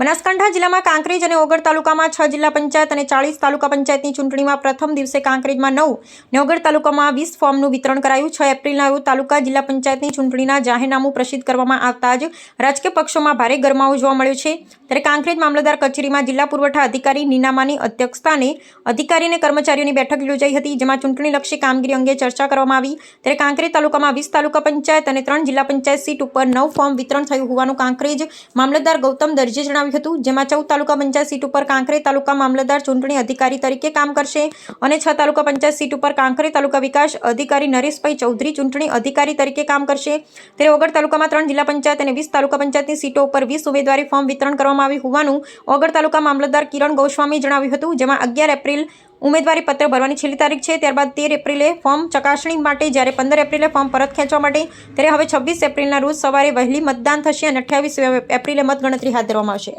બનાસકાંઠા જિલ્લામાં કાંકરેજ અને ઓગળ તાલુકામાં 6 જિલ્લા પંચાયત અને 40 તાલુકા પંચાયતની ચૂંટણીમાં પ્રથમ દિવસે કાંકરેજમાં 9 અને ઓગળ તાલુકામાં 20 ફોર્મનું વિતરણ કરાયું। 6 એપ્રિલના રોજ તાલુકા જિલ્લા પંચાયતની ચૂંટણીના જાહેરનામું પ્રસિદ્ધ કરવામાં આવતા જ રાજકીય પક્ષોમાં ભારે ગરમાવો જોવા મળ્યો છે। ત્યારે કાંકરેજ મામલતદાર કચેરીમાં જિલ્લા પુરવઠા અધિકારી નીનામાની અધ્યક્ષસ્થાને અધિકારી અને કર્મચારીઓની બેઠક યોજાઈ હતી, જેમાં ચૂંટણીલક્ષી કામગીરી અંગે ચર્ચા કરવામાં આવી। ત્યારે કાંકરેજ તાલુકામાં 20 તાલુકા પંચાયત અને 3 જિલ્લા પંચાયત સીટ ઉપર 9 ફોર્મ વિતરણ થયું હોવાનું કાંકરેજ મામલતદાર ગૌતમ દરજીએ જણાવ્યું હતું, જેમાં 14 તાલુકા પંચાયત સીટ ઉપર કાંકરેજ તાલુકા મામલતદાર ચૂંટણી અધિકારી તરીકે કામ કરશે અને 6 તાલુકા પંચાયત સીટ ઉપર કાંકરેજ તાલુકા વિકાસ અધિકારી નરેશભાઈ ચૌધરી ચૂંટણી અધિકારી તરીકે કામ કરશે। ત્યારે ઓગળ તાલુકામાં 3 જિલ્લા પંચાયત અને 20 તાલુકા પંચાયતની સીટો ઉપર 20 ઉમેદવારી ફોર્મ વિતરણ કરવામાં આવ્યું હોવાનું ઓગળ તાલુકા મામલતદાર કિરણ ગોસ્વામીએ જણાવ્યું હતું, જેમાં 11 એપ્રિલ ઉમેદવારી પત્ર ભરવાની છેલ્લી તારીખ છે। ત્યારબાદ 13 એપ્રિલે ફોર્મ ચકાસણી માટે, જ્યારે 15 એપ્રિલે ફોર્મ પરત ખેંચવા માટે, ત્યારે હવે 26 એપ્રિલના રોજ સવારે વહેલી મતદાન થશે અને 28 એપ્રિલે મતગણતરી હાથ ધરવામાં આવશે।